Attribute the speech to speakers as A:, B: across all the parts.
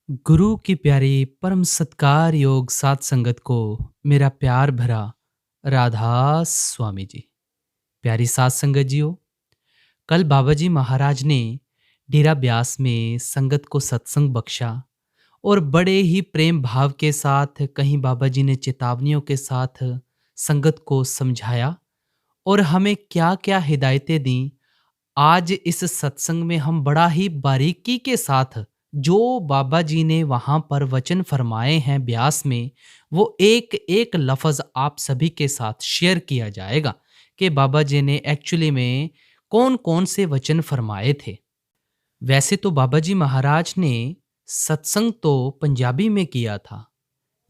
A: गुरु की प्यारी परम सत्कार योग सात संगत को मेरा प्यार भरा राधा स्वामी जी। प्यारी सात संगत जियो, कल बाबा जी महाराज ने डेरा ब्यास में संगत को सत्संग बख्शा और बड़े ही प्रेम भाव के साथ कहीं बाबा जी ने चेतावनियों के साथ संगत को समझाया और हमें क्या क्या हिदायतें दी। आज इस सत्संग में हम बड़ा ही बारीकी के साथ जो बाबा जी ने वहाँ पर वचन फरमाए हैं ब्यास में, वो एक एक लफ्ज़ आप सभी के साथ शेयर किया जाएगा कि बाबा जी ने एक्चुअली में कौन कौन से वचन फरमाए थे। वैसे तो बाबा जी महाराज ने सत्संग तो पंजाबी में किया था।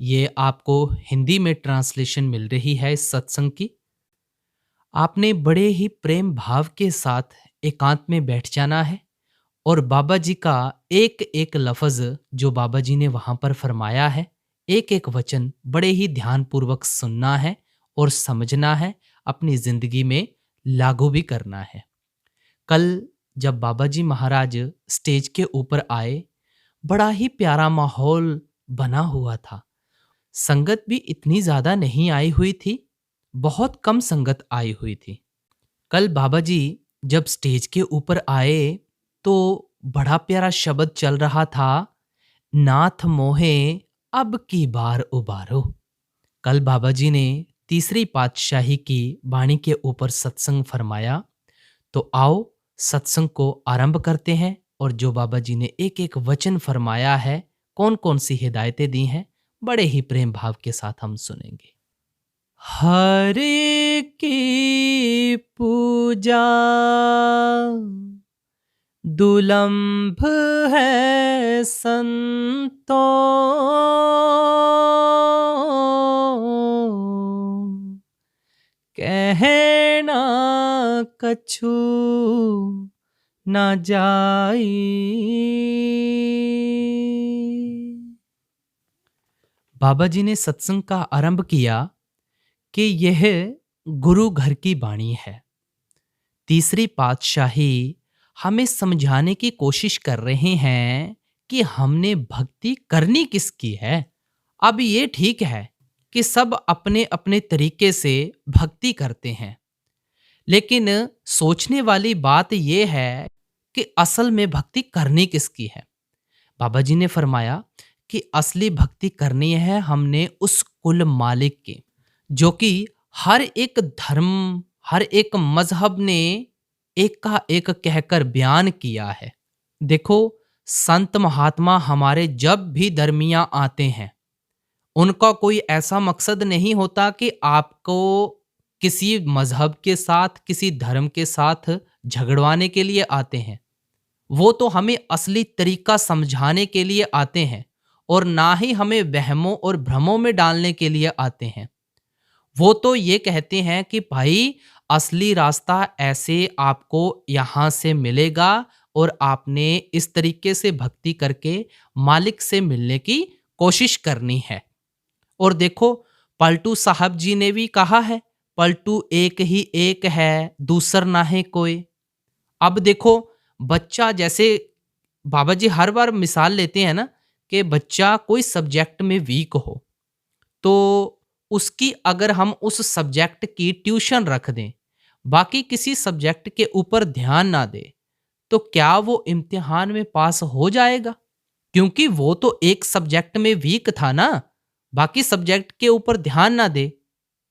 A: ये आपको हिंदी में ट्रांसलेशन मिल रही है इस सत्संग की। आपने बड़े ही प्रेम भाव के साथ एकांत में बैठ जाना है और बाबा जी का एक एक लफ्ज़ जो बाबा जी ने वहाँ पर फरमाया है, एक एक वचन बड़े ही ध्यानपूर्वक सुनना है और समझना है, अपनी ज़िंदगी में लागू भी करना है। कल जब बाबा जी महाराज स्टेज के ऊपर आए, बड़ा ही प्यारा माहौल बना हुआ था। संगत भी इतनी ज़्यादा नहीं आई हुई थी, बहुत कम संगत आई हुई थी। कल बाबा जी जब स्टेज के ऊपर आए तो बड़ा प्यारा शब्द चल रहा था, नाथ मोहे अब की बार उबारो। कल बाबा जी ने तीसरी पातशाही की वाणी के ऊपर सत्संग फरमाया। तो आओ सत्संग को आरंभ करते हैं और जो बाबा जी ने एक एक वचन फरमाया है, कौन कौन सी हिदायतें दी हैं, बड़े ही प्रेम भाव के साथ हम सुनेंगे। हरे की पूजा दुलंभ है संतों, कहना कछु न जाई। बाबा जी ने सत्संग का आरंभ किया कि यह गुरु घर की वाणी है। तीसरी पातशाही हमें समझाने की कोशिश कर रहे हैं कि हमने भक्ति करनी किसकी है। अब ये ठीक है कि सब अपने अपने तरीके से भक्ति करते हैं, लेकिन सोचने वाली बात यह है कि असल में भक्ति करनी किसकी है। बाबा जी ने फरमाया कि असली भक्ति करनी है हमने उस कुल मालिक की, जो कि हर एक धर्म, हर एक मजहब ने एक का एक कहकर बयान किया है। देखो, संत महात्मा हमारे जब भी दरमिया आते हैं, उनका कोई ऐसा मकसद नहीं होता कि आपको किसी मजहब के साथ, किसी धर्म के साथ झगड़वाने के लिए आते हैं। वो तो हमें असली तरीका समझाने के लिए आते हैं और ना ही हमें वहमों और भ्रमों में डालने के लिए आते हैं। वो तो ये कहते हैं कि भाई, असली रास्ता ऐसे आपको यहाँ से मिलेगा और आपने इस तरीके से भक्ति करके मालिक से मिलने की कोशिश करनी है। और देखो, पलटू साहब जी ने भी कहा है, पलटू एक ही एक है, दूसर ना है कोई। अब देखो, बच्चा जैसे बाबा जी हर बार मिसाल लेते हैं ना कि बच्चा कोई सब्जेक्ट में वीक हो, तो उसकी अगर हम उस सब्जेक्ट की ट्यूशन रख दें, बाकी किसी सब्जेक्ट के ऊपर ध्यान ना दे, तो क्या वो इम्तिहान में पास हो जाएगा? क्योंकि वो तो एक सब्जेक्ट में वीक था ना, बाकी सब्जेक्ट के ऊपर ध्यान ना दे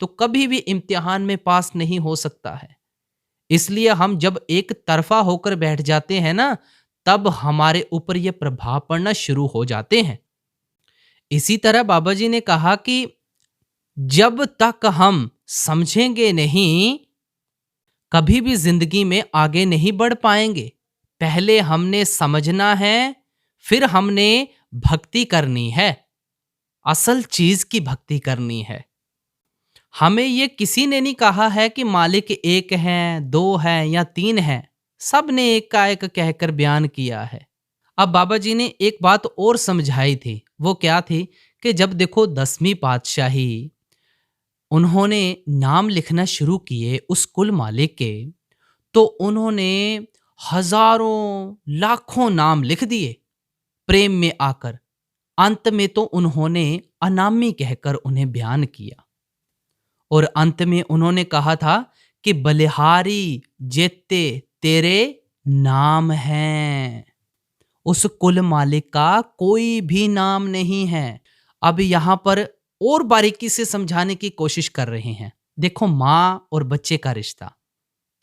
A: तो कभी भी इम्तिहान में पास नहीं हो सकता है। इसलिए हम जब एक तरफा होकर बैठ जाते हैं ना, तब हमारे ऊपर ये प्रभाव पड़ना शुरू हो जाते हैं। इसी तरह बाबा जी ने कहा कि जब तक हम समझेंगे नहीं, कभी भी जिंदगी में आगे नहीं बढ़ पाएंगे। पहले हमने समझना है, फिर हमने भक्ति करनी है, असल चीज की भक्ति करनी है। हमें ये किसी ने नहीं कहा है कि मालिक एक हैं, दो हैं या तीन हैं। सब ने एक का एक कहकर बयान किया है। अब बाबा जी ने एक बात और समझाई थी। वो क्या थी कि जब देखो 10वीं पातशाही उन्होंने नाम लिखना शुरू किए उस कुल मालिक के, तो उन्होंने हजारों लाखों नाम लिख दिए प्रेम में आकर। अंत में तो उन्होंने अनामी कहकर उन्हें बयान किया और अंत में उन्होंने कहा था कि बलिहारी जेते तेरे नाम हैं। उस कुल मालिक का कोई भी नाम नहीं है। अब यहाँ पर और बारीकी से समझाने की कोशिश कर रहे हैं। देखो, माँ और बच्चे का रिश्ता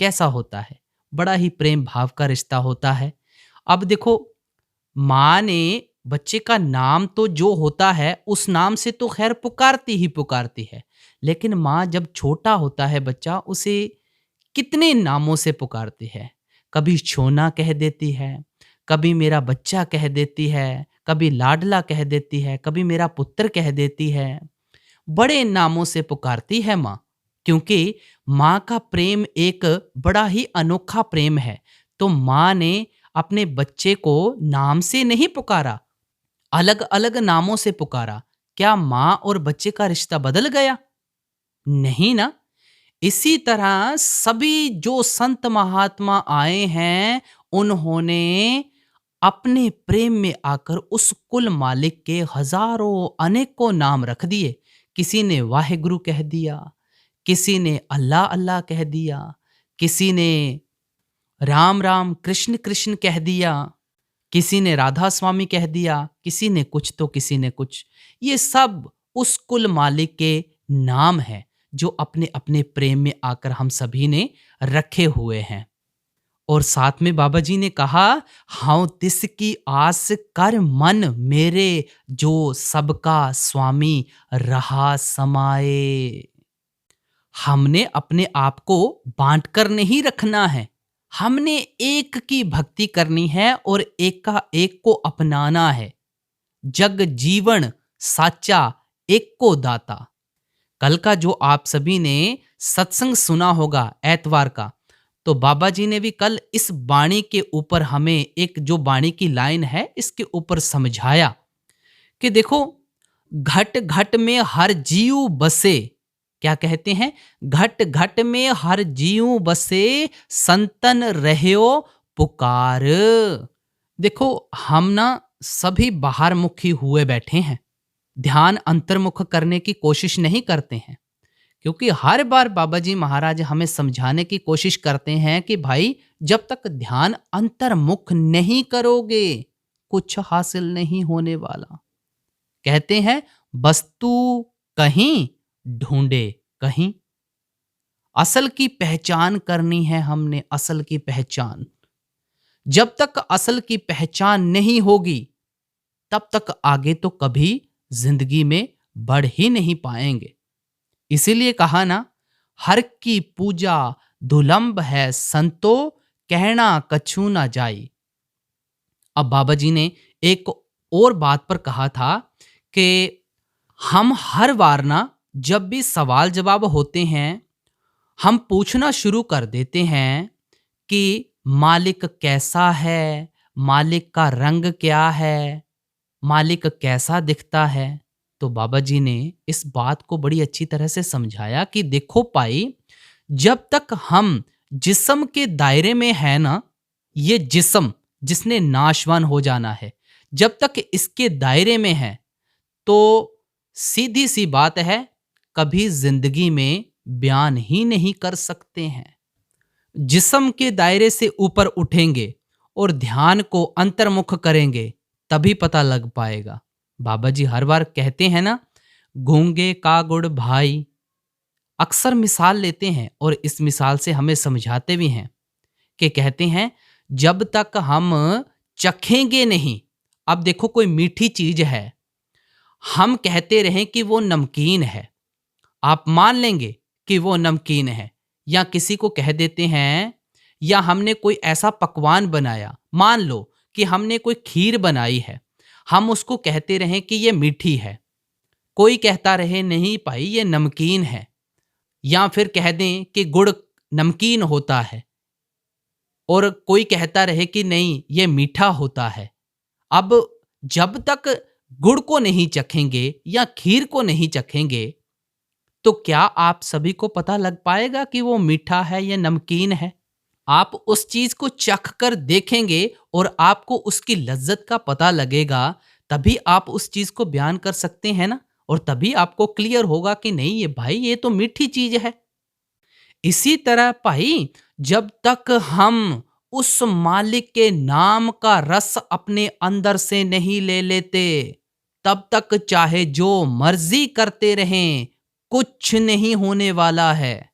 A: कैसा होता है? बड़ा ही प्रेम भाव का रिश्ता होता है। अब देखो, माँ ने बच्चे का नाम तो जो होता है उस नाम से तो खैर पुकारती ही पुकारती है, लेकिन माँ जब छोटा होता है बच्चा, उसे कितने नामों से पुकारती है। कभी छोना कह देती है, कभी मेरा बच्चा कह देती है, कभी लाडला कह देती है, कभी मेरा पुत्र कह देती है। बड़े नामों से पुकारती है माँ, क्योंकि माँ का प्रेम एक बड़ा ही अनोखा प्रेम है। तो माँ ने अपने बच्चे को नाम से नहीं पुकारा, अलग अलग नामों से पुकारा। क्या माँ और बच्चे का रिश्ता बदल गया? नहीं ना। इसी तरह सभी जो संत महात्मा आए हैं, उन्होंने अपने प्रेम में आकर उस कुल मालिक के हजारों अनेकों नाम रख दिए। किसी ने वाहेगुरु कह दिया, किसी ने अल्लाह अल्लाह कह दिया, किसी ने राम राम कृष्ण कृष्ण कह दिया, किसी ने राधा स्वामी कह दिया, किसी ने कुछ तो किसी ने कुछ। ये सब उस कुल मालिक के नाम हैं जो अपने अपने प्रेम में आकर हम सभी ने रखे हुए हैं। और साथ में बाबा जी ने कहा, हाँ तिसकी आस कर मन मेरे, जो सबका स्वामी रहा समाए। हमने अपने आप को बांट कर नहीं रखना है, हमने एक की भक्ति करनी है और एक का एक को अपनाना है। जग जीवन साचा एक को दाता। कल का जो आप सभी ने सत्संग सुना होगा एतवार का, तो बाबा जी ने भी कल इस बाणी के ऊपर हमें एक जो बाणी की लाइन है इसके ऊपर समझाया कि देखो, घट घट में हर जीव बसे। क्या कहते हैं? घट घट में हर जीव बसे, संतन रह्यो पुकार। देखो, हम ना सभी बाहर मुखी हुए बैठे हैं, ध्यान अंतर्मुख करने की कोशिश नहीं करते हैं, क्योंकि हर बार बाबा जी महाराज हमें समझाने की कोशिश करते हैं कि भाई, जब तक ध्यान अंतर्मुख नहीं करोगे कुछ हासिल नहीं होने वाला। कहते हैं, वस्तु कहीं ढूंढे कहीं। असल की पहचान करनी है हमने, असल की पहचान। जब तक असल की पहचान नहीं होगी तब तक आगे तो कभी जिंदगी में बढ़ ही नहीं पाएंगे। इसीलिए कहा ना, हर की पूजा दुलंब है संतो, कहना कछु ना जाई। अब बाबा जी ने एक और बात पर कहा था कि हम हर बार ना, जब भी सवाल जवाब होते हैं, हम पूछना शुरू कर देते हैं कि मालिक कैसा है, मालिक का रंग क्या है, मालिक कैसा दिखता है। तो बाबा जी ने इस बात को बड़ी अच्छी तरह से समझाया कि देखो पाई, जब तक हम जिस्म के दायरे में है ना, ये जिस्म जिसने नाशवान हो जाना है, जब तक इसके दायरे में है तो सीधी सी बात है, कभी जिंदगी में बयान ही नहीं कर सकते हैं। जिस्म के दायरे से ऊपर उठेंगे और ध्यान को अंतर्मुख करेंगे, तभी पता लग पाएगा। बाबा जी हर बार कहते हैं ना, गूंगे का गुड़ भाई। अक्सर मिसाल लेते हैं और इस मिसाल से हमें समझाते भी हैं कि कहते हैं, जब तक हम चखेंगे नहीं। अब देखो, कोई मीठी चीज है, हम कहते रहें कि वो नमकीन है, आप मान लेंगे कि वो नमकीन है। या किसी को कह देते हैं, या हमने कोई ऐसा पकवान बनाया, मान लो कि हमने कोई खीर बनाई है, हम उसको कहते रहें कि ये मीठी है, कोई कहता रहे नहीं भाई ये नमकीन है। या फिर कह दें कि गुड़ नमकीन होता है और कोई कहता रहे कि नहीं ये मीठा होता है। अब जब तक गुड़ को नहीं चखेंगे या खीर को नहीं चखेंगे, तो क्या आप सभी को पता लग पाएगा कि वो मीठा है या नमकीन है? आप उस चीज को चख कर देखेंगे और आपको उसकी लज्जत का पता लगेगा, तभी आप उस चीज को बयान कर सकते हैं ना, और तभी आपको क्लियर होगा कि नहीं ये भाई ये तो मीठी चीज है। इसी तरह भाई, जब तक हम उस मालिक के नाम का रस अपने अंदर से नहीं ले लेते, तब तक चाहे जो मर्जी करते रहें, कुछ नहीं होने वाला है।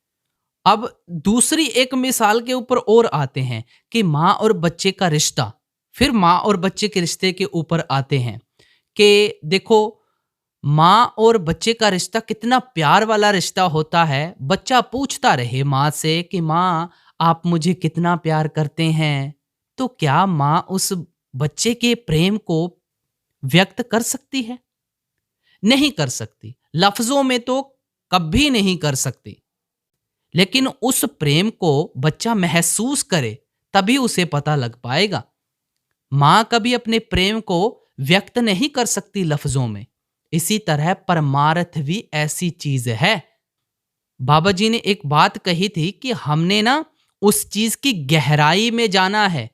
A: अब दूसरी एक मिसाल के ऊपर और आते हैं कि माँ और बच्चे का रिश्ता। फिर माँ और बच्चे के रिश्ते के ऊपर आते हैं कि देखो, माँ और बच्चे का रिश्ता कितना प्यार वाला रिश्ता होता है। बच्चा पूछता रहे माँ से कि माँ, आप मुझे कितना प्यार करते हैं। तो क्या माँ उस बच्चे के प्रेम को व्यक्त कर सकती है? नहीं कर सकती। लफ्जों में तो कभी नहीं कर सकती। लेकिन उस प्रेम को बच्चा महसूस करे, तभी उसे पता लग पाएगा। माँ कभी अपने प्रेम को व्यक्त नहीं कर सकती लफ्जों में। इसी तरह परमार्थ भी ऐसी चीज है। बाबा जी ने एक बात कही थी कि हमने ना उस चीज की गहराई में जाना है।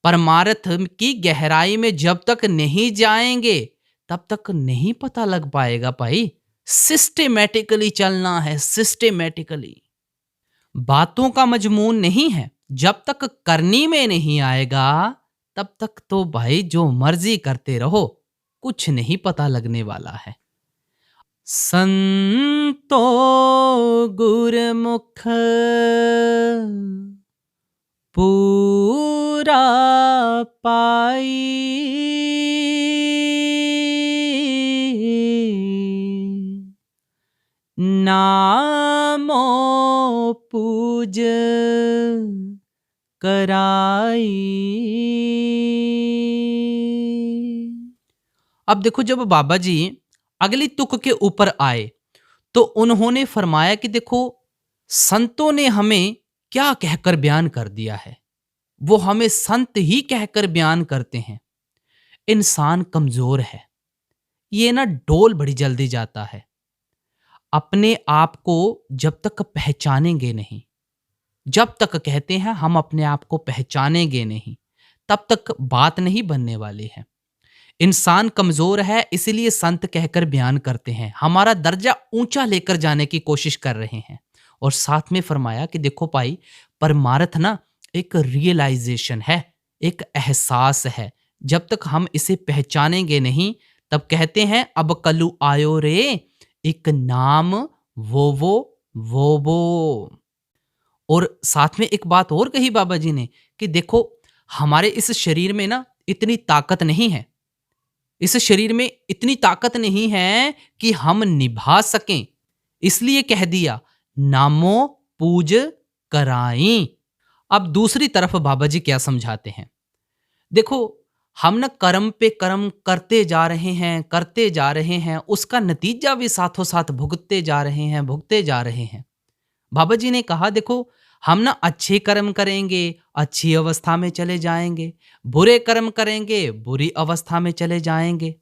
A: परमार्थ की गहराई में जब तक नहीं जाएंगे, तब तक नहीं पता लग पाएगा भाई। सिस्टेमेटिकली चलना है, सिस्टेमेटिकली। बातों का मजमून नहीं है। जब तक करनी में नहीं आएगा, तब तक तो भाई जो मर्जी करते रहो, कुछ नहीं पता लगने वाला है। संतो गुरमुख पूरा पाई, नामो पूज कराई। अब देखो, जब बाबा जी अगली तुक के ऊपर आए तो उन्होंने फरमाया कि देखो, संतों ने हमें क्या कहकर बयान कर दिया है। वो हमें संत ही कहकर बयान करते हैं। इंसान कमजोर है, ये ना डोल बड़ी जल्दी जाता है। अपने आप को जब तक पहचानेंगे नहीं, जब तक कहते हैं हम अपने आप को पहचानेंगे नहीं, तब तक बात नहीं बनने वाली है। इंसान कमजोर है, इसलिए संत कहकर बयान करते हैं, हमारा दर्जा ऊंचा लेकर जाने की कोशिश कर रहे हैं। और साथ में फरमाया कि देखो भाई, परमार्थ ना एक रियलाइजेशन है, एक एहसास है। जब तक हम इसे पहचानेंगे नहीं, तब कहते हैं अब कलु आयो रे, एक नाम वो। और साथ में एक बात और कही बाबा जी ने कि देखो, हमारे इस शरीर में ना इतनी ताकत नहीं है, इस शरीर में इतनी ताकत नहीं है कि हम निभा सकें। इसलिए कह दिया नामो पूज कराई। अब दूसरी तरफ बाबा जी क्या समझाते हैं। देखो, हम ना कर्म पे कर्म करते जा रहे हैं, उसका नतीजा भी साथों साथ भुगतते जा रहे हैं। बाबा जी ने कहा देखो, हम ना अच्छे कर्म करेंगे, अच्छी अवस्था में चले जाएंगे, बुरे कर्म करेंगे, बुरी अवस्था में चले जाएंगे।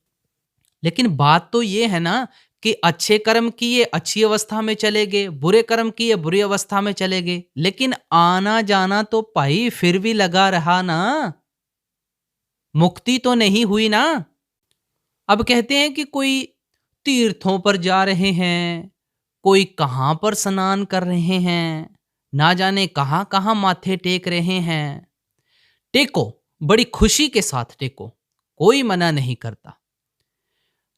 A: लेकिन बात तो ये है ना कि अच्छे कर्म किए अच्छी अवस्था में चले गए, बुरे कर्म किए बुरी अवस्था में चले गए, लेकिन आना जाना तो भाई फिर भी लगा रहा ना, मुक्ति तो नहीं हुई ना। अब कहते हैं कि कोई तीर्थों पर जा रहे हैं, कोई कहां पर स्नान कर रहे हैं, ना जाने कहां कहां माथे टेक रहे हैं। टेको, बड़ी खुशी के साथ टेको, कोई मना नहीं करता।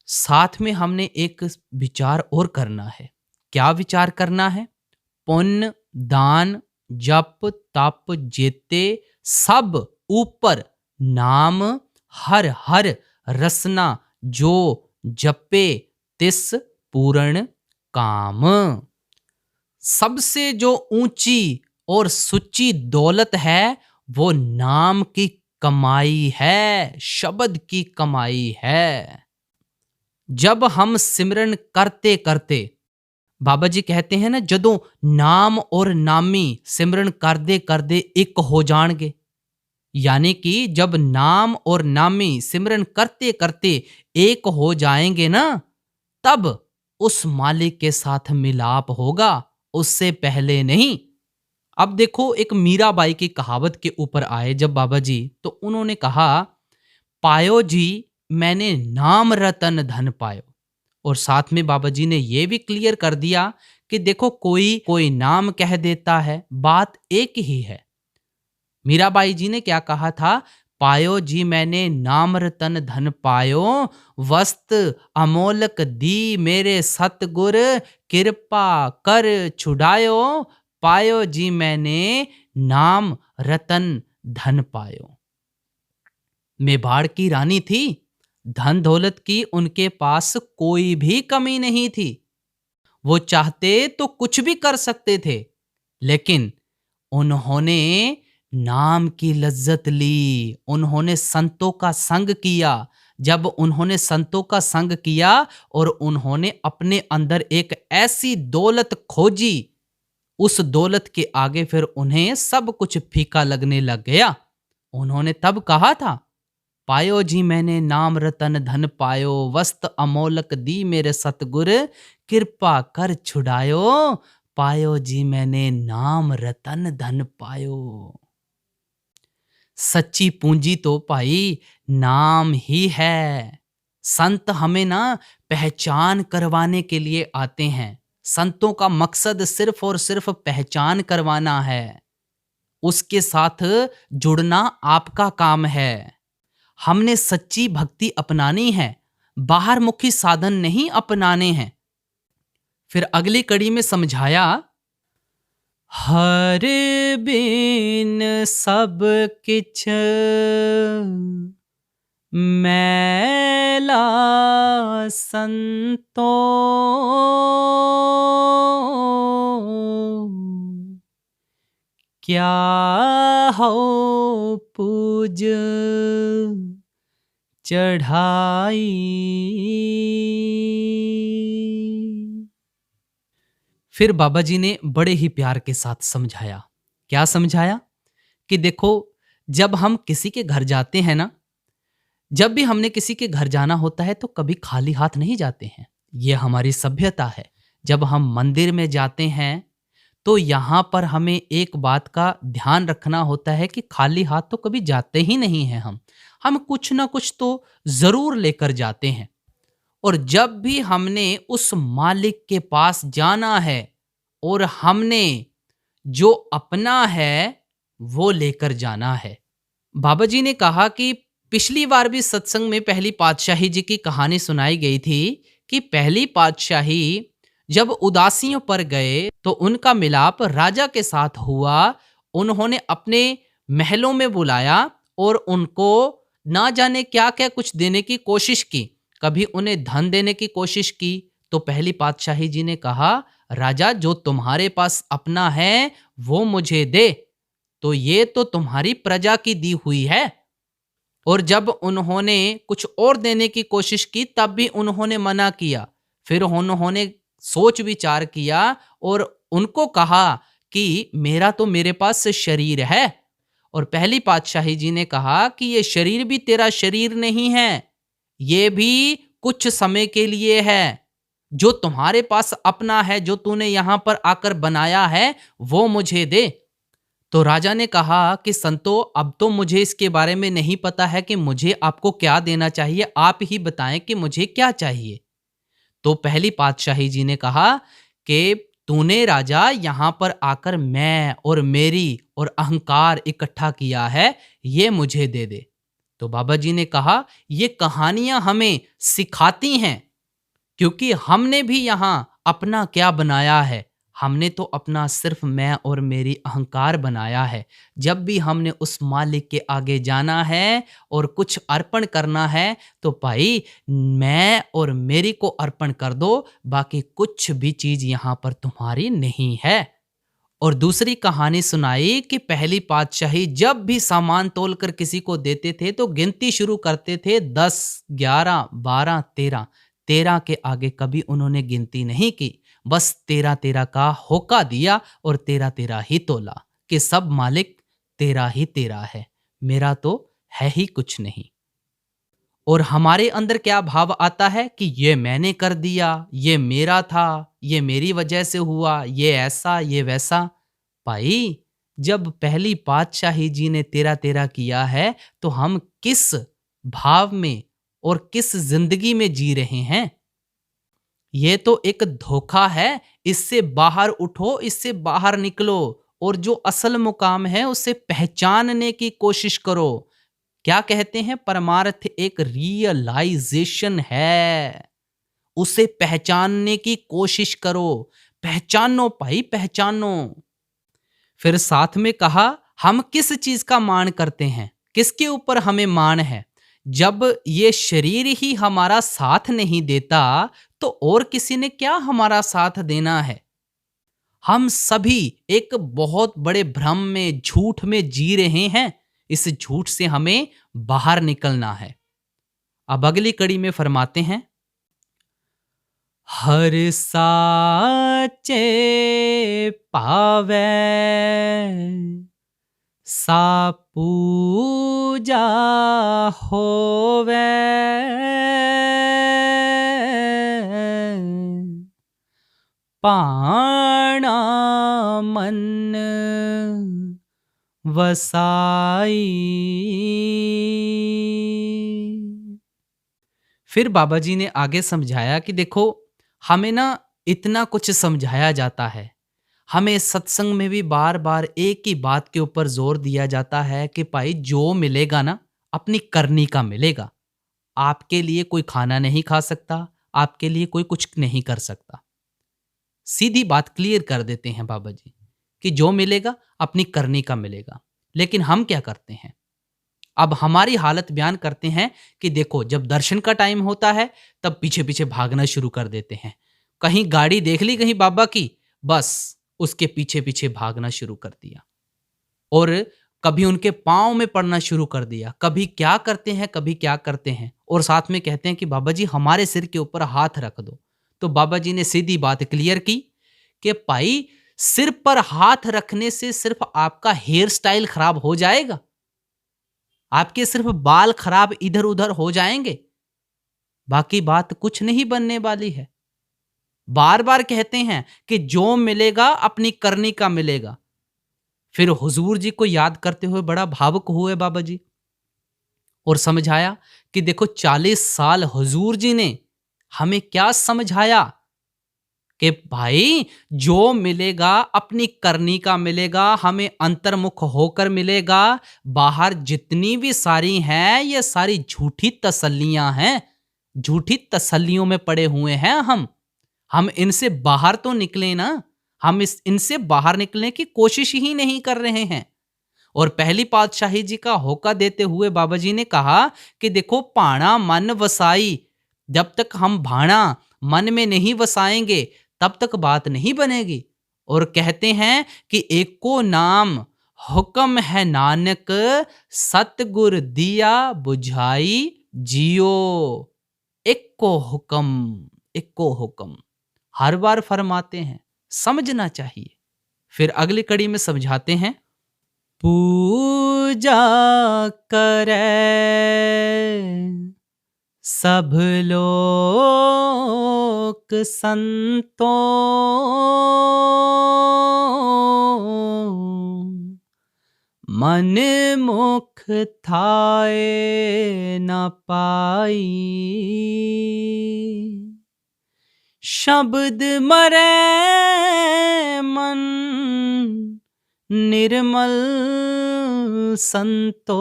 A: साथ में हमने एक विचार और करना है। क्या विचार करना है? पुण्य, दान, जप, तप, जेते सब ऊपर नाम हर हर रसना, जो जपे तिस पूर्ण काम। सबसे जो ऊंची और सुच्ची दौलत है वो नाम की कमाई है, शब्द की कमाई है। जब हम सिमरन करते करते, बाबा जी कहते हैं ना, जदों नाम और नामी सिमरन करदे करदे एक हो जाणगे, यानी कि जब नाम और नामी सिमरन करते करते एक हो जाएंगे ना, तब उस मालिक के साथ मिलाप होगा, उससे पहले नहीं। अब देखो, एक मीराबाई की कहावत के ऊपर आए जब बाबा जी, तो उन्होंने कहा, पायो जी मैंने नाम रतन धन पायो। और साथ में बाबा जी ने ये भी क्लियर कर दिया कि देखो, कोई कोई नाम कह देता है, बात एक ही है। मीराबाई जी ने क्या कहा था? पायो जी मैंने नाम रतन धन पायो, वस्त अमोलक दी मेरे सतगुर, कृपा कर छुड़ायो, पायो जी मैंने नाम रतन धन पायो। मेवाड़ की रानी थी, धन दौलत की उनके पास कोई भी कमी नहीं थी। वो चाहते तो कुछ भी कर सकते थे, लेकिन उन्होंने नाम की लज्जत ली, उन्होंने संतों का संग किया। जब उन्होंने संतों का संग किया और उन्होंने अपने अंदर एक ऐसी दौलत खोजी, उस दौलत के आगे फिर उन्हें सब कुछ फीका लगने लग गया। उन्होंने तब कहा था, पायो जी मैंने नाम रतन धन पायो, वस्त अमोलक दी मेरे सतगुर, कृपा कर छुड़ायो, पायो जी मैंने नाम रतन धन पायो। सच्ची पूंजी तो भाई नाम ही है। संत हमें ना पहचान करवाने के लिए आते हैं। संतों का मकसद सिर्फ और सिर्फ पहचान करवाना है। उसके साथ जुड़ना आपका काम है। हमने सच्ची भक्ति अपनानी है, बाहर मुखी साधन नहीं अपनाने हैं। फिर अगली कड़ी में समझाया, हर बिन सब किछ मैला संतो, क्या हो पूज चढ़ाई। फिर बाबा जी ने बड़े ही प्यार के साथ समझाया। क्या समझाया? कि देखो, जब हम किसी के घर जाते हैं ना, जब भी हमने किसी के घर जाना होता है तो कभी खाली हाथ नहीं जाते हैं। ये हमारी सभ्यता है। जब हम मंदिर में जाते हैं तो यहाँ पर हमें एक बात का ध्यान रखना होता है कि खाली हाथ तो कभी जाते ही नहीं हैं हम कुछ ना कुछ तो जरूर लेकर जाते हैं। और जब भी हमने उस मालिक के पास जाना है और हमने जो अपना है वो लेकर जाना है। बाबा जी ने कहा कि पिछली बार भी सत्संग में पहली पातशाही जी की कहानी सुनाई गई थी कि पहली पातशाही जब उदासियों पर गए तो उनका मिलाप राजा के साथ हुआ। उन्होंने अपने महलों में बुलाया और उनको ना जाने क्या क्या कुछ देने की कोशिश की। कभी उन्हें धन देने की कोशिश की तो पहली पातशाही जी ने कहा, राजा जो तुम्हारे पास अपना है वो मुझे दे, तो ये तो तुम्हारी प्रजा की दी हुई है। और जब उन्होंने कुछ और देने की कोशिश की तब भी उन्होंने मना किया। फिर उन्होंने सोच विचार किया और उनको कहा कि मेरा तो मेरे पास शरीर है। और पहली पातशाही जी ने कहा कि ये शरीर भी तेरा शरीर नहीं है, ये भी कुछ समय के लिए है। जो तुम्हारे पास अपना है, जो तूने यहां पर आकर बनाया है, वो मुझे दे। तो राजा ने कहा कि संतो, अब तो मुझे इसके बारे में नहीं पता है कि मुझे आपको क्या देना चाहिए, आप ही बताएं कि मुझे क्या चाहिए। तो पहली पातशाही जी ने कहा कि तूने राजा यहां पर आकर मैं और मेरी और अहंकार इकट्ठा किया है, ये मुझे दे दे। तो बाबा जी ने कहा, ये कहानियां हमें सिखाती हैं, क्योंकि हमने भी यहां अपना क्या बनाया है, हमने तो अपना सिर्फ मैं और मेरी अहंकार बनाया है। जब भी हमने उस मालिक के आगे जाना है और कुछ अर्पण करना है तो भाई मैं और मेरी को अर्पण कर दो, बाकी कुछ भी चीज यहां पर तुम्हारी नहीं है। और दूसरी कहानी सुनाई कि पहली पातशाही जब भी सामान तोलकर किसी को देते थे तो गिनती शुरू करते थे, 10, 11, 12, 13। 13 के आगे कभी उन्होंने गिनती नहीं की, बस 13 13 का होका दिया और 13 13 ही तोला कि सब मालिक तेरा ही तेरा है, मेरा तो है ही कुछ नहीं। और हमारे अंदर क्या भाव आता है कि ये मैंने कर दिया, ये मेरा था, ये मेरी वजह से हुआ, ये ऐसा ये वैसा। भाई जब पहली पातशाही जी ने 13 13 किया है तो हम किस भाव में और किस जिंदगी में जी रहे हैं। ये तो एक धोखा है। इससे बाहर उठो, इससे बाहर निकलो और जो असल मुकाम है उसे पहचानने की कोशिश करो। क्या कहते हैं, परमार्थ एक रियलाइजेशन है। उसे पहचानने की कोशिश करो। पहचानो भाई, पहचानो। फिर साथ में कहा, हम किस चीज का मान करते हैं, किसके ऊपर हमें मान है। जब ये शरीर ही हमारा साथ नहीं देता तो और किसी ने क्या हमारा साथ देना है। हम सभी एक बहुत बड़े भ्रम में, झूठ में जी रहे हैं। इस झूठ से हमें बाहर निकलना है। अब अगली कड़ी में फरमाते हैं, हर साचे पावे सा पूजा होवे, पाणा मन वसाई। फिर बाबा जी ने आगे समझाया कि देखो, हमें ना इतना कुछ समझाया जाता है, हमें सत्संग में भी बार बार एक ही बात के ऊपर जोर दिया जाता है कि भाई जो मिलेगा ना अपनी करनी का मिलेगा। आपके लिए कोई खाना नहीं खा सकता, आपके लिए कोई कुछ नहीं कर सकता। सीधी बात क्लियर कर देते हैं बाबा जी कि जो मिलेगा अपनी करनी का मिलेगा। लेकिन हम क्या करते हैं, अब हमारी हालत बयान करते हैं कि देखो, जब दर्शन का टाइम होता है तब पीछे पीछे भागना शुरू कर देते हैं। कहीं गाड़ी देख ली कहीं बाबा की, बस उसके पीछे पीछे भागना शुरू कर दिया और कभी उनके पाँव में पड़ना शुरू कर दिया। कभी क्या करते हैं, कभी क्या करते हैं, और साथ में कहते हैं कि बाबा जी हमारे सिर के ऊपर हाथ रख दो। तो बाबा जी ने सीधी बात क्लियर की कि भाई, सिर पर हाथ रखने से सिर्फ आपका हेयर स्टाइल खराब हो जाएगा, आपके सिर्फ बाल खराब इधर उधर हो जाएंगे, बाकी बात कुछ नहीं बनने वाली है। बार बार कहते हैं कि जो मिलेगा अपनी करनी का मिलेगा। फिर हुजूर जी को याद करते हुए बड़ा भावुक हुए बाबा जी और समझाया कि देखो, 40 साल हुजूर जी ने हमें क्या समझाया कि भाई जो मिलेगा अपनी करनी का मिलेगा, हमें अंतर्मुख होकर मिलेगा। बाहर जितनी भी सारी हैं ये सारी झूठी तसल्लियां हैं, झूठी तसल्लियों में पड़े हुए हैं हम इनसे बाहर तो निकले ना। हम इनसे बाहर निकलने की कोशिश ही नहीं कर रहे हैं। और पहली पातशाही जी का होका देते हुए बाबा जी ने कहा कि देखो, पाणा मन वसाई। जब तक हम भाणा मन में नहीं वसाएंगे तब तक बात नहीं बनेगी। और कहते हैं कि एको नाम हुक्म है नानक, सतगुर दिया बुझाई जियो। एको हुक्म, एको हुक्म हर बार फरमाते हैं, समझना चाहिए। फिर अगली कड़ी में समझाते हैं, पूजा करे सब लोक संतों, मन मुख थाए न पाई। शब्द मरे मन निर्मल संतो,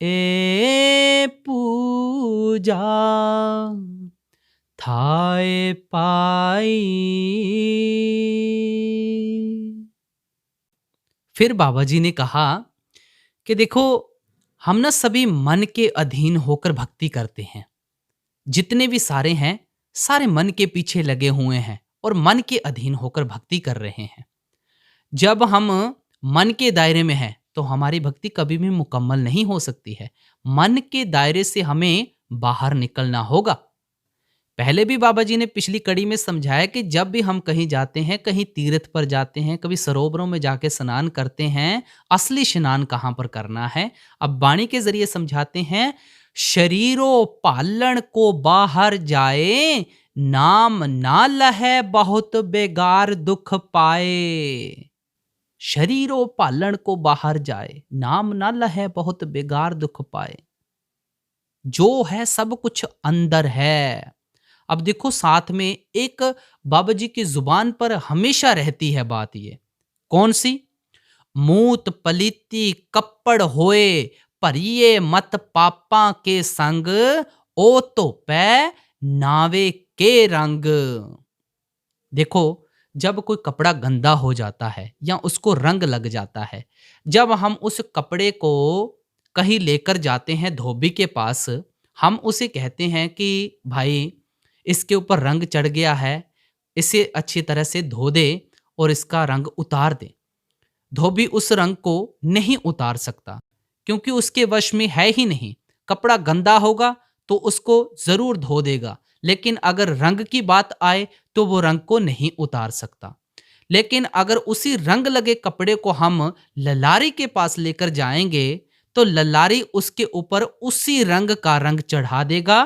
A: ए पूजा थाए पाई। फिर बाबा जी ने कहा कि देखो, हम ना सभी मन के अधीन होकर भक्ति करते हैं। जितने भी सारे हैं, सारे मन के पीछे लगे हुए हैं और मन के अधीन होकर भक्ति कर रहे हैं। जब हम मन के दायरे में हैं तो हमारी भक्ति कभी भी मुकम्मल नहीं हो सकती है। मन के दायरे से हमें बाहर निकलना होगा। पहले भी बाबा जी ने पिछली कड़ी में समझाया कि जब भी हम कहीं जाते हैं, कहीं तीर्थ पर जाते हैं, कभी सरोवरों में जाके स्नान करते हैं, असली स्नान कहाँ पर करना है। अब वाणी के जरिए समझाते हैं, शरीरो पालन को बाहर जाए, नाम ना लहे बहुत बेगार दुख पाए। शरीरो पालण को बाहर जाए, नाम ना लहे बहुत बेगार दुख पाए। जो है सब कुछ अंदर है। अब देखो साथ में एक बाबा जी की जुबान पर हमेशा रहती है बात ये, कौन सी? मूत पलीती कप्पड़ होए, परिये मत पापा के संग, ओ तो पै नावे के रंग। देखो, जब कोई कपड़ा गंदा हो जाता है या उसको रंग लग जाता है, जब हम उस कपड़े को कहीं लेकर जाते हैं धोबी के पास, हम उसे कहते हैं कि भाई इसके ऊपर रंग चढ़ गया है, इसे अच्छी तरह से धो दे और इसका रंग उतार दे। धोबी उस रंग को नहीं उतार सकता क्योंकि उसके वश में है ही नहीं। कपड़ा गंदा होगा तो उसको जरूर धो देगा, लेकिन अगर रंग की बात आए तो वो रंग को नहीं उतार सकता। लेकिन अगर उसी रंग लगे कपड़े को हम ललारी के पास लेकर जाएंगे तो ललारी उसके ऊपर उसी रंग का रंग चढ़ा देगा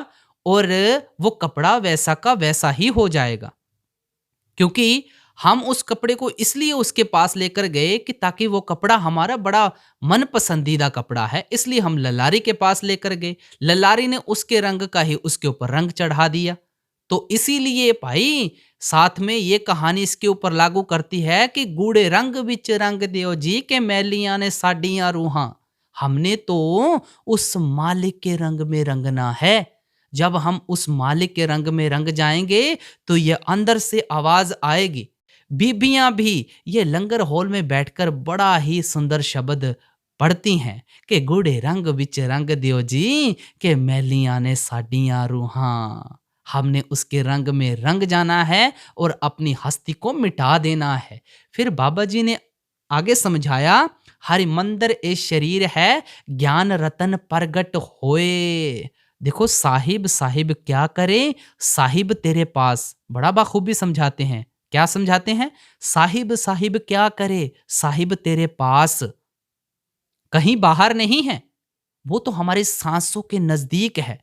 A: और वो कपड़ा वैसा का वैसा ही हो जाएगा। क्योंकि हम उस कपड़े को इसलिए उसके पास लेकर गए कि ताकि वो कपड़ा हमारा बड़ा मन पसंदीदा कपड़ा है, इसलिए हम ललारी के पास लेकर गए। ललारी ने उसके रंग का ही उसके ऊपर रंग चढ़ा दिया। तो इसीलिए भाई साथ में ये कहानी इसके ऊपर लागू करती है कि गूढ़े रंग विच रंग दियो जी के मैलियां ने साडियां रूहां। हमने तो उस मालिक के रंग में रंगना है। जब हम उस मालिक के रंग में रंग जाएंगे तो ये अंदर से आवाज आएगी। बीबियां भी ये लंगर हॉल में बैठकर बड़ा ही सुंदर शब्द पढ़ती हैं कि गूढ़े रंग विच रंग दियो जी के मैलियां ने साडियां रूहां। हमने उसके रंग में रंग जाना है और अपनी हस्ती को मिटा देना है। फिर बाबा जी ने आगे समझाया, हरि मंदिर ए शरीर है, ज्ञान रतन प्रगट होए। देखो साहिब साहिब क्या करे, साहिब तेरे पास, बड़ा बाखूबी समझाते हैं। क्या समझाते हैं? साहिब साहिब क्या करे, साहिब तेरे पास, कहीं बाहर नहीं है, वो तो हमारे सांसों के नजदीक है,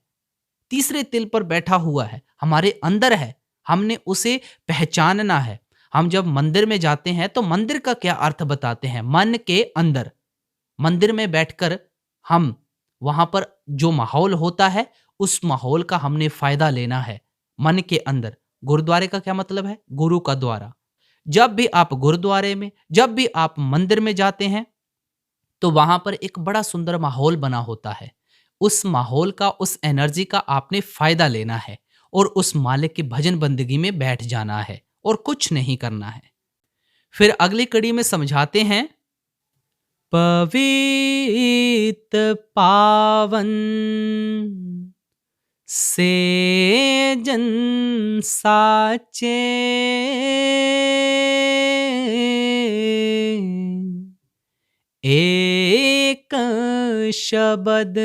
A: तीसरे तिल पर बैठा हुआ है, हमारे अंदर है। हमने उसे पहचानना है। हम जब मंदिर में जाते हैं तो मंदिर का क्या अर्थ बताते हैं? मन के अंदर। मंदिर में बैठकर हम वहां पर जो माहौल होता है उस माहौल का हमने फायदा लेना है। मन के अंदर। गुरुद्वारे का क्या मतलब है? गुरु का द्वारा। जब भी आप गुरुद्वारे में, जब भी आप मंदिर में जाते हैं तो वहां पर एक बड़ा सुंदर माहौल बना होता है। उस माहौल का, उस एनर्जी का आपने फायदा लेना है और उस मालिक की भजन बंदगी में बैठ जाना है और कुछ नहीं करना है। फिर अगली कड़ी में समझाते हैं, पवित पावन से जन साचे, एक शब्द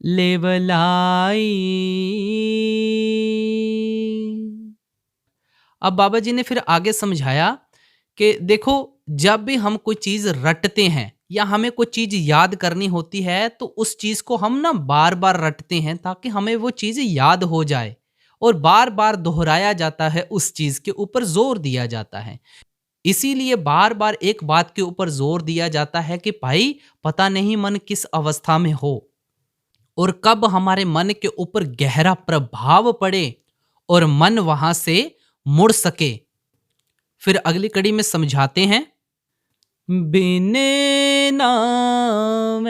A: लेवलाई। अब बाबा जी ने फिर आगे समझाया कि देखो, जब भी हम कोई चीज रटते हैं या हमें कोई चीज याद करनी होती है तो उस चीज को हम ना बार बार रटते हैं ताकि हमें वो चीज याद हो जाए, और बार बार दोहराया जाता है, उस चीज के ऊपर जोर दिया जाता है। इसीलिए बार बार एक बात के ऊपर जोर दिया जाता है कि भाई पता नहीं मन किस अवस्था में हो और कब हमारे मन के ऊपर गहरा प्रभाव पड़े और मन वहां से मुड़ सके। फिर अगली कड़ी में समझाते हैं, बिन नाम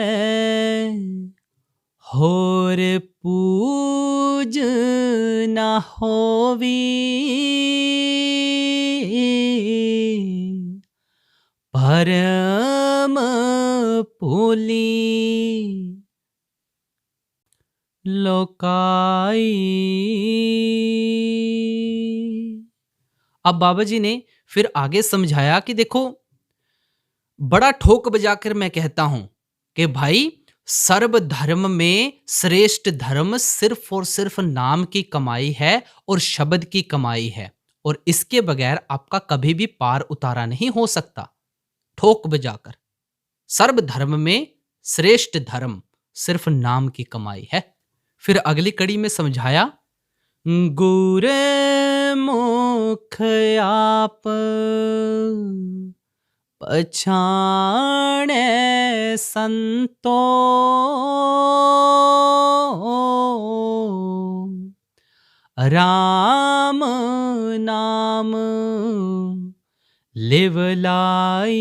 A: होर पूज ना होवी, परम पुली लोकाई। अब बाबा जी ने फिर आगे समझाया कि देखो, बड़ा ठोक बजाकर मैं कहता हूं कि भाई सर्व धर्म में श्रेष्ठ धर्म सिर्फ और सिर्फ नाम की कमाई है और शब्द की कमाई है, और इसके बगैर आपका कभी भी पार उतारा नहीं हो सकता। ठोक बजाकर, सर्व धर्म में श्रेष्ठ धर्म सिर्फ नाम की कमाई है। फिर अगली कड़ी में समझाया, गुर मुख आप पछाणे संतो, राम नाम लिवलाई।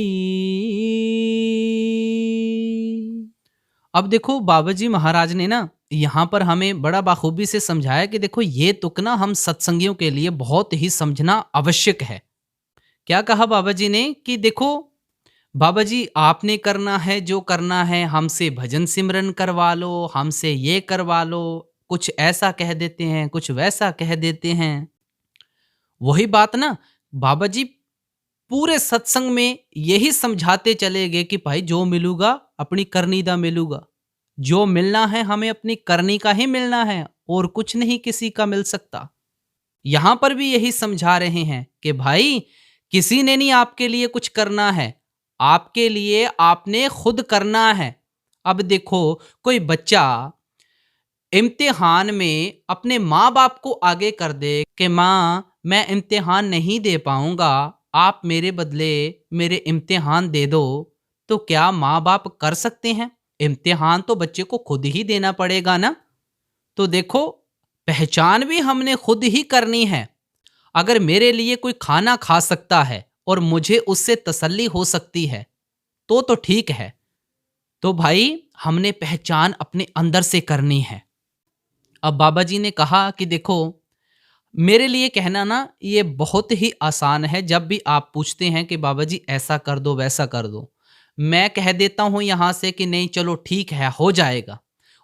A: अब देखो बाबा जी महाराज ने ना यहाँ पर हमें बड़ा बाखूबी से समझाया कि देखो ये तुक ना हम सत्संगियों के लिए बहुत ही समझना आवश्यक है। क्या कहा बाबा जी ने कि देखो बाबा जी आपने करना है जो करना है, हमसे भजन सिमरन करवा लो, हमसे ये करवा लो, कुछ ऐसा कह देते हैं, कुछ वैसा कह देते हैं। वही बात ना बाबा जी पूरे सत्संग में यही समझाते चले गए कि भाई जो मिलूगा अपनी करनी दा मिलूगा, जो मिलना है हमें अपनी करनी का ही मिलना है और कुछ नहीं किसी का मिल सकता। यहां पर भी यही समझा रहे हैं कि भाई किसी ने नहीं आपके लिए कुछ करना है, आपके लिए आपने खुद करना है। अब देखो कोई बच्चा इम्तिहान में अपने माँ बाप को आगे कर दे कि माँ मैं इम्तिहान नहीं दे पाऊंगा, आप मेरे बदले मेरे इम्तिहान दे दो, तो क्या माँ बाप कर सकते हैं? इम्तिहान तो बच्चे को खुद ही देना पड़ेगा ना। तो देखो पहचान भी हमने खुद ही करनी है। अगर मेरे लिए कोई खाना खा सकता है और मुझे उससे तसल्ली हो सकती है तो ठीक है। तो भाई हमने पहचान अपने अंदर से करनी है। अब बाबा जी ने कहा कि देखो मेरे लिए कहना ना ये बहुत ही आसान है। जब भी आप पूछते हैं कि बाबा जी ऐसा कर दो वैसा कर दो, मैं कह देता हूं यहां से कि नहीं चलो ठीक है हो जाएगा।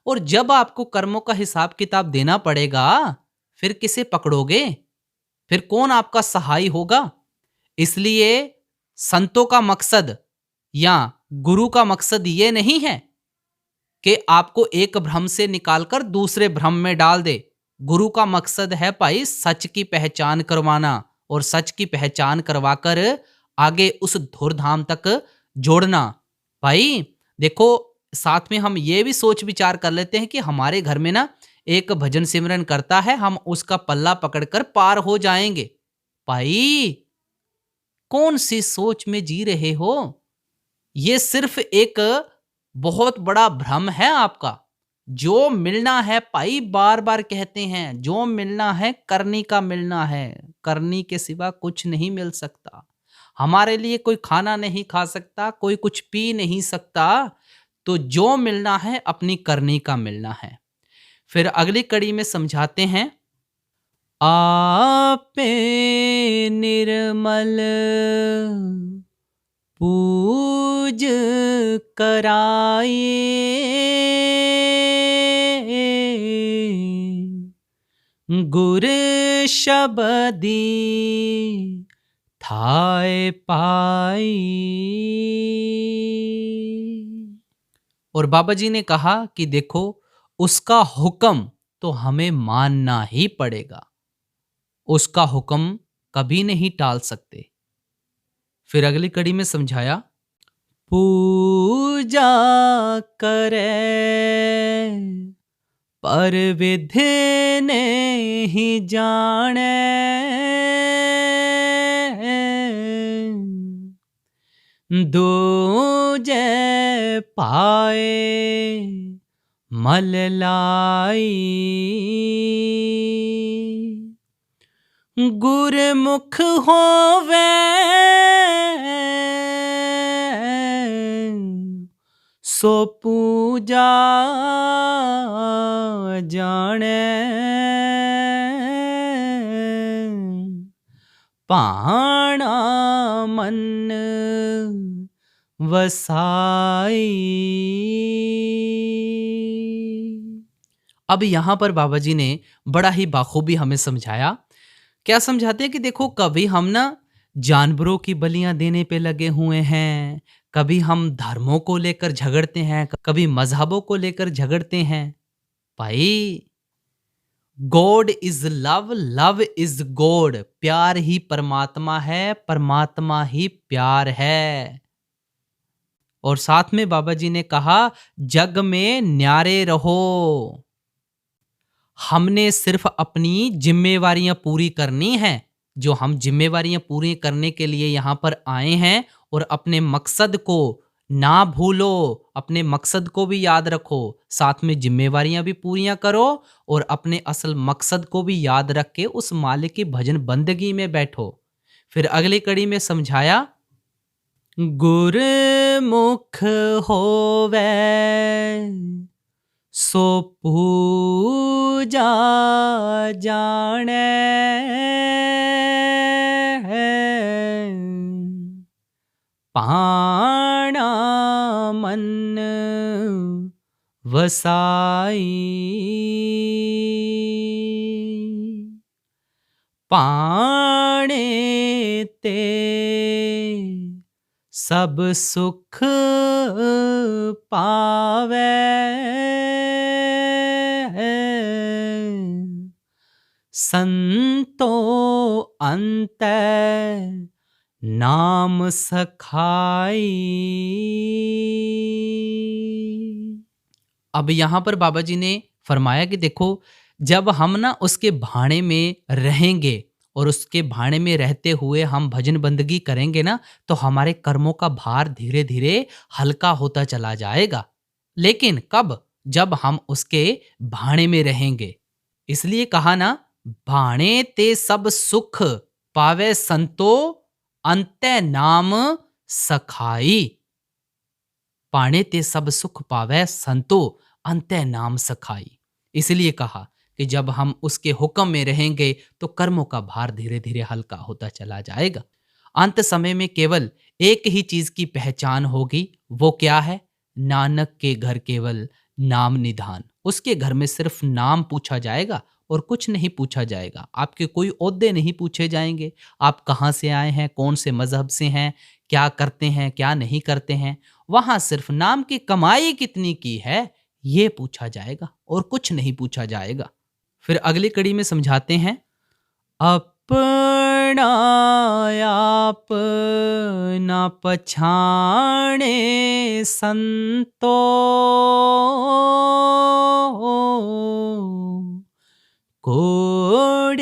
A: और जब आपको कर्मों का हिसाब किताब देना पड़ेगा फिर किसे पकड़ोगे? फिर कौन आपका सहाय होगा? इसलिए संतों का मकसद या गुरु का मकसद ये नहीं है कि आपको एक भ्रम से निकालकर दूसरे भ्रम में डाल दे। गुरु का मकसद है भाई सच की पहचान करवाना और सच की पहचान करवाकर आगे उस धुरधाम तक जोड़ना। भाई देखो साथ में हम ये भी सोच विचार कर लेते हैं कि हमारे घर में ना एक भजन सिमरन करता है, हम उसका पल्ला पकड़कर पार हो जाएंगे। भाई कौन सी सोच में जी रहे हो? ये सिर्फ एक बहुत बड़ा भ्रम है आपका। जो मिलना है भाई बार बार कहते हैं, जो मिलना है करनी का मिलना है, करनी के सिवा कुछ नहीं मिल सकता। हमारे लिए कोई खाना नहीं खा सकता, कोई कुछ पी नहीं सकता। तो जो मिलना है अपनी करनी का मिलना है। फिर अगली कड़ी में समझाते हैं, आपे निर्मल पूज कराए, गुर शबदी थाय पाई। और बाबा जी ने कहा कि देखो उसका हुक्म तो हमें मानना ही पड़ेगा, उसका हुक्म कभी नहीं टाल सकते। फिर अगली कड़ी में समझाया, पूजा करे पर विधि नहीं जाने, दूजे पाए मल लाई, गुरमुख होवे सो पूजा जाने, पाणा मन वसाई। अब यहां पर बाबा जी ने बड़ा ही बाखूबी हमें समझाया। क्या समझाते हैं कि देखो कभी हम ना जानवरों की बलियां देने पे लगे हुए हैं, कभी हम धर्मों को लेकर झगड़ते हैं, कभी मजहबों को लेकर झगड़ते हैं। भाई God is love, love is God. प्यार ही परमात्मा है, परमात्मा ही प्यार है। और साथ में बाबा जी ने कहा जग में न्यारे रहो। हमने सिर्फ अपनी जिम्मेवारियां पूरी करनी है, जो हम जिम्मेवारियां पूरी करने के लिए यहाँ पर आए हैं, और अपने मकसद को ना भूलो, अपने मकसद को भी याद रखो, साथ में जिम्मेवारियां भी पूरियां करो, और अपने असल मकसद को भी याद रख के उस मालिक की भजन बंदगी में बैठो। फिर अगली कड़ी में समझाया, गुरमुख होवे सो पूजा जाने, पाणा मन वसाई, पाणे ते सब सुख पावे, संतो अंत नाम सखाई। अब यहां पर बाबा जी ने फरमाया कि देखो, जब हम ना उसके भाणे में रहेंगे और उसके भाणे में रहते हुए हम भजन बंदगी करेंगे ना, तो हमारे कर्मों का भार धीरे धीरे हल्का होता चला जाएगा। लेकिन कब? जब हम उसके भाणे में रहेंगे। इसलिए कहा ना, भाणे ते सब सुख पावे संतो अंते नाम सखाई। पाणे ते सब सुख पावे संतो अंते नाम सखाई। इसलिए कहा कि जब हम उसके हुक्म में रहेंगे तो कर्मों का भार धीरे धीरे हल्का होता चला जाएगा। अंत समय में केवल एक ही चीज की पहचान होगी। वो क्या है? नानक के घर केवल नाम निधान। उसके घर में सिर्फ नाम पूछा जाएगा और कुछ नहीं पूछा जाएगा। आपके कोई ओहदे नहीं पूछे जाएंगे। आप कहाँ से आए हैं, कौन से मजहब से हैं, क्या करते हैं, क्या नहीं करते हैं। वहां सिर्फ नाम की कमाई कितनी की है, ये पूछा जाएगा और कुछ नहीं पूछा जाएगा। फिर अगली कड़ी में समझाते हैं, अपना आप न पछाणे संतो, कोड़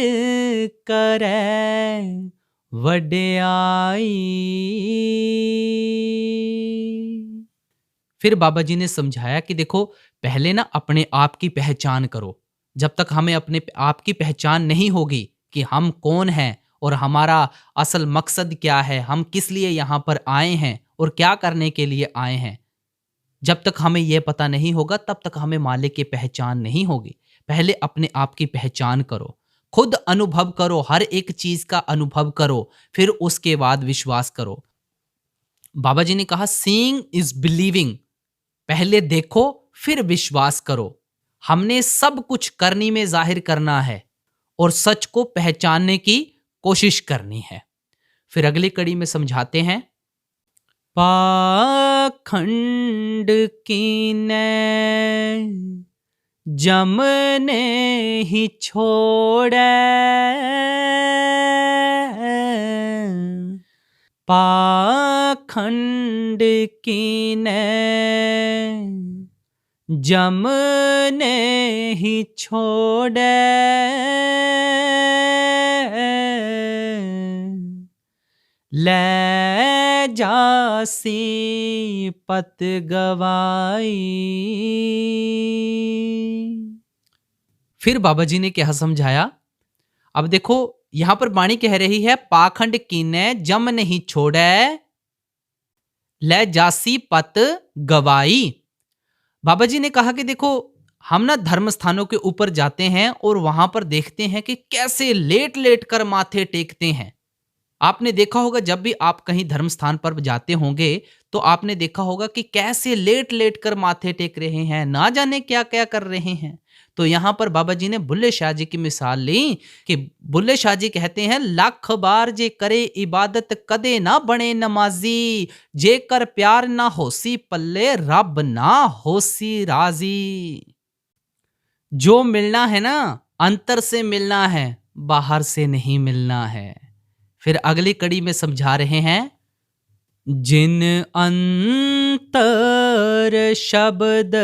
A: करे वड्याई। फिर बाबा जी ने समझाया कि देखो, पहले ना अपने आप की पहचान करो। जब तक हमें अपने आप की पहचान नहीं होगी कि हम कौन हैं और हमारा असल मकसद क्या है, हम किस लिए यहाँ पर आए हैं और क्या करने के लिए आए हैं, जब तक हमें यह पता नहीं होगा तब तक हमें मालिक की पहचान नहीं होगी। पहले अपने आप की पहचान करो, खुद अनुभव करो, हर एक चीज का अनुभव करो, फिर उसके बाद विश्वास करो। बाबा जी ने कहा, सीइंग इज बिलीविंग। पहले देखो फिर विश्वास करो। हमने सब कुछ करनी में जाहिर करना है और सच को पहचानने की कोशिश करनी है। फिर अगली कड़ी में समझाते हैं, पाखंड कीने जमने ही छोड़े, पाखंड कीने जमने ही छोड़े, ले जासी पत गवाई। फिर बाबा जी ने क्या समझाया? अब देखो, यहां पर वाणी कह रही है, पाखंड कीने जम नहीं छोड़े, ले जासी पत गवाई। बाबा जी ने कहा कि देखो, हम ना धर्म स्थानों के ऊपर जाते हैं और वहां पर देखते हैं कि कैसे लेट लेट कर माथे टेकते हैं। आपने देखा होगा, जब भी आप कहीं धर्म स्थान पर जाते होंगे तो आपने देखा होगा कि कैसे लेट लेट कर माथे टेक रहे हैं, ना जाने क्या क्या कर रहे हैं। तो यहाँ पर बाबा जी ने बुल्ले शाह जी की मिसाल ली कि बुल्ले शाह जी कहते हैं, लाख बार जे करे इबादत कदे ना बने नमाजी, जे कर प्यार ना होसी पल्ले रब ना होसी राजी। जो मिलना है ना, अंतर से मिलना है, बाहर से नहीं मिलना है। फिर अगली कड़ी में समझा रहे हैं, जिन अंतर शब्द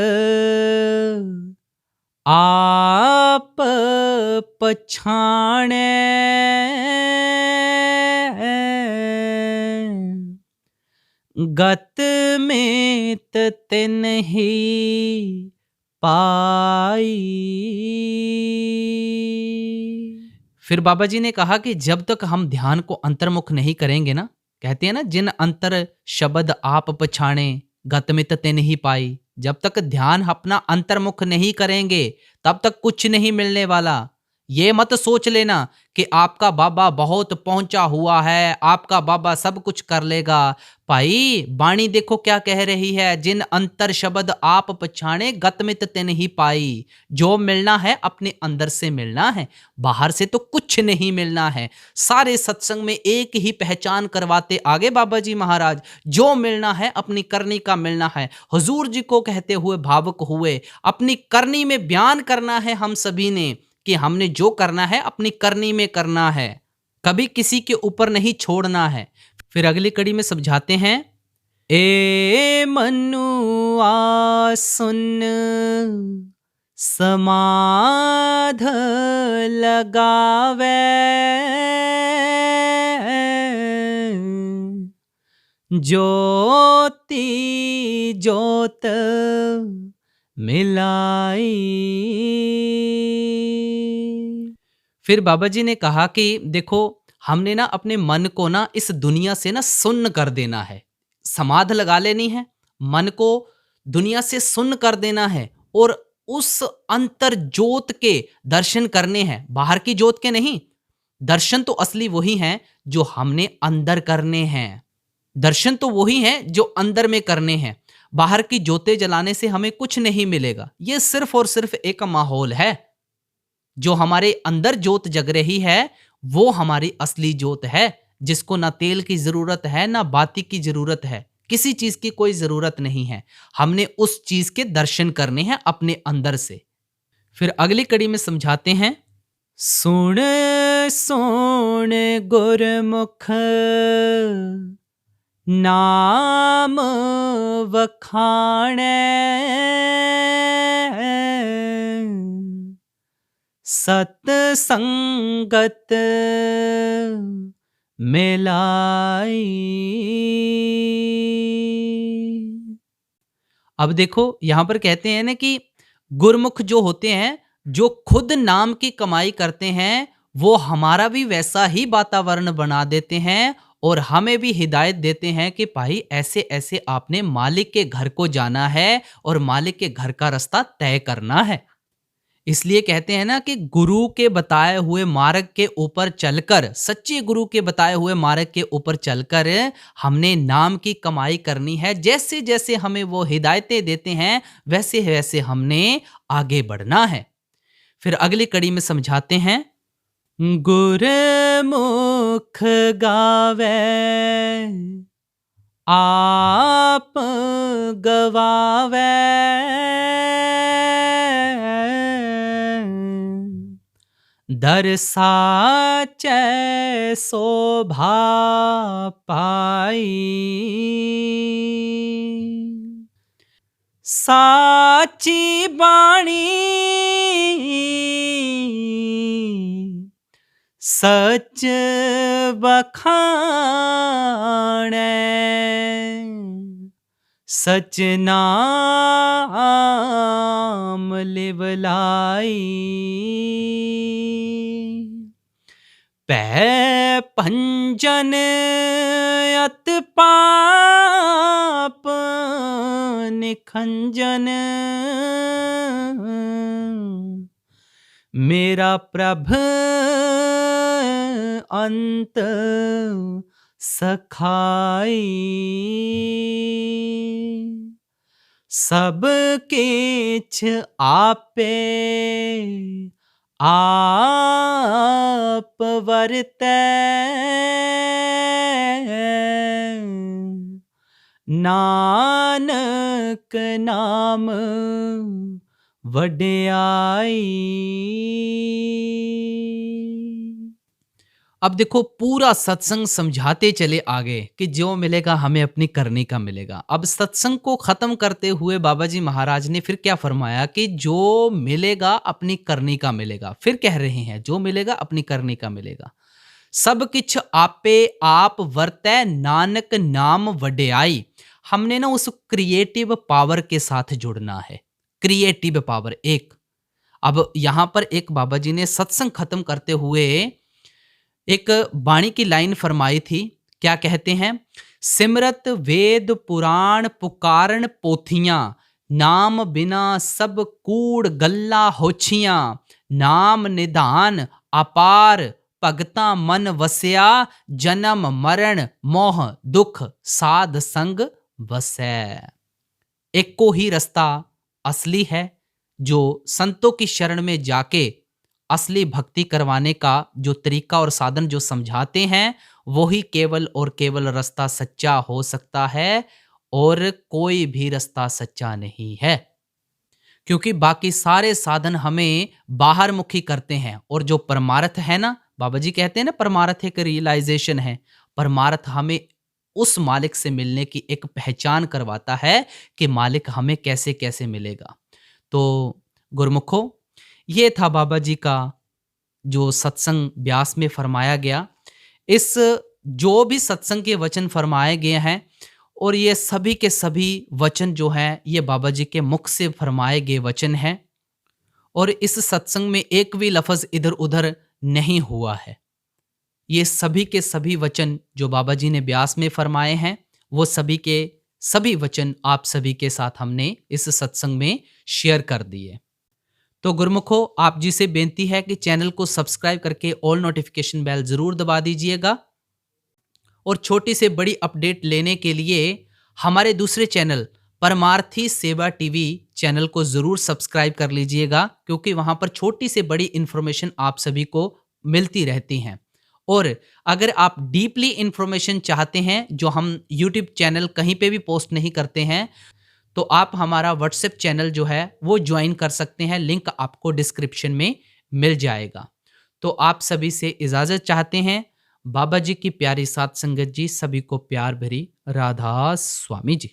A: आप पछाणे, गत में तिन ही पाई। फिर बाबा जी ने कहा कि जब तक हम ध्यान को अंतर्मुख नहीं करेंगे ना, कहते हैं ना, जिन अंतर शब्द आप पछाणे, गत मित तिन ही पाई। जब तक ध्यान अपना अंतर्मुख नहीं करेंगे तब तक कुछ नहीं मिलने वाला। ये मत सोच लेना कि आपका बाबा बहुत पहुंचा हुआ है, आपका बाबा सब कुछ कर लेगा। भाई वाणी देखो क्या कह रही है, जिन अंतर शब्द आप पछाणे, गतमित तिन ही पाई। जो मिलना है अपने अंदर से मिलना है, बाहर से तो कुछ नहीं मिलना है। सारे सत्संग में एक ही पहचान करवाते आगे बाबा जी महाराज, जो मिलना है अपनी करनी का मिलना है। हुजूर जी को कहते हुए भावुक हुए, अपनी करनी में बयान करना है हम सभी ने कि हमने जो करना है अपनी करनी में करना है, कभी किसी के ऊपर नहीं छोड़ना है। फिर अगली कड़ी में समझाते हैं, ए मनुआ सुन समाध लगावे, ज्योति ज्योत मिलाई। फिर बाबा जी ने कहा कि देखो, हमने ना अपने मन को ना इस दुनिया से ना सुन्न कर देना है, समाध लगा लेनी है, मन को दुनिया से सुन्न कर देना है और उस अंतर ज्योत के दर्शन करने हैं, बाहर की ज्योत के नहीं। दर्शन तो असली वही हैं जो हमने अंदर करने हैं, दर्शन तो वही हैं जो अंदर में करने हैं। बाहर की ज्योतें जलाने से हमें कुछ नहीं मिलेगा, ये सिर्फ और सिर्फ एक माहौल है। जो हमारे अंदर ज्योत जग रही है वो हमारी असली ज्योत है, जिसको ना तेल की जरूरत है ना बाती की जरूरत है, किसी चीज की कोई जरूरत नहीं है। हमने उस चीज के दर्शन करने हैं अपने अंदर से। फिर अगली कड़ी में समझाते हैं, सुन सुन गुरमुख नाम वखाणे, सत संगत मिलाई। अब देखो यहां पर कहते हैं ना कि गुरमुख जो होते हैं, जो खुद नाम की कमाई करते हैं, वो हमारा भी वैसा ही वातावरण बना देते हैं और हमें भी हिदायत देते हैं कि भाई ऐसे ऐसे आपने मालिक के घर को जाना है और मालिक के घर का रास्ता तय करना है। इसलिए कहते हैं ना कि गुरु के बताए हुए मार्ग के ऊपर चलकर, सच्चे गुरु के बताए हुए मार्ग के ऊपर चलकर हमने नाम की कमाई करनी है। जैसे जैसे हमें वो हिदायतें देते हैं वैसे वैसे हमने आगे बढ़ना है। फिर अगली कड़ी में समझाते हैं, गुरमुख गावे आप गवावे, दर साचै शोभा पाई। साची बाणी सच बखाणे, सच नाम लिवलाई। पै पंजन अत पाप निखंजन, मेरा प्रभ अंत सखाई। सब किछ आपे आप वरतै, नानक नाम वड्याई। अब देखो पूरा सत्संग समझाते चले आगे कि जो मिलेगा हमें अपनी करने का मिलेगा। अब सत्संग को खत्म करते हुए बाबा जी महाराज ने फिर क्या फरमाया कि जो मिलेगा अपनी करने का मिलेगा। फिर कह रहे हैं जो मिलेगा अपनी करने का मिलेगा। सब किछ आपे आप वरतै, नानक नाम वड्याई। हमने ना उस क्रिएटिव पावर के साथ जुड़ना है। क्रिएटिव पावर एक। अब यहाँ पर एक बाबा जी ने सत्संग खत्म करते हुए एक वाणी की लाइन फरमाई थी। क्या कहते हैं? सिमरत वेद पुराण पुकारन पोथियां, नाम बिना सब कूड़ गल्ला होछियां, नाम निधान अपार भगता मन वस्या, जन्म मरण मोह दुख साध संग वसै। एको ही रास्ता असली है, जो संतों की शरण में जाके असली भक्ति करवाने का जो तरीका और साधन जो समझाते हैं, वही केवल और केवल रास्ता सच्चा हो सकता है, और कोई भी रास्ता सच्चा नहीं है। क्योंकि बाकी सारे साधन हमें बाहर मुखी करते हैं, और जो परमार्थ है ना, बाबा जी कहते हैं ना, परमार्थ एक रियलाइजेशन है। परमार्थ हमें उस मालिक से मिलने की एक पहचान करवाता है कि मालिक हमें कैसे कैसे मिलेगा। तो गुरमुखो, ये था बाबा जी का जो सत्संग ब्यास में फरमाया गया। इस जो भी सत्संग के वचन फरमाए गए हैं, और ये सभी के सभी वचन जो हैं, ये बाबा जी के मुख से फरमाए गए वचन हैं, और इस सत्संग में एक भी लफ्ज इधर उधर नहीं हुआ है। ये सभी के सभी वचन जो बाबा जी ने ब्यास में फरमाए हैं, वो सभी के सभी वचन आप सभी के साथ हमने इस सत्संग में शेयर कर दिए। तो गुरमुखो, आप जी से बेनती है कि चैनल को सब्सक्राइब करके ऑल नोटिफिकेशन बेल जरूर दबा दीजिएगा, और छोटी से बड़ी अपडेट लेने के लिए हमारे दूसरे चैनल परमार्थी सेवा टीवी चैनल को जरूर सब्सक्राइब कर लीजिएगा, क्योंकि वहां पर छोटी से बड़ी इंफॉर्मेशन आप सभी को मिलती रहती हैं। और अगर आप डीपली इंफॉर्मेशन चाहते हैं, जो हम यूट्यूब चैनल कहीं पे भी पोस्ट नहीं करते हैं, तो आप हमारा व्हाट्सएप चैनल जो है वो ज्वाइन कर सकते हैं। लिंक आपको डिस्क्रिप्शन में मिल जाएगा। तो आप सभी से इजाजत चाहते हैं। बाबा जी की प्यारी सात संगत जी, सभी को प्यार भरी राधा स्वामी जी।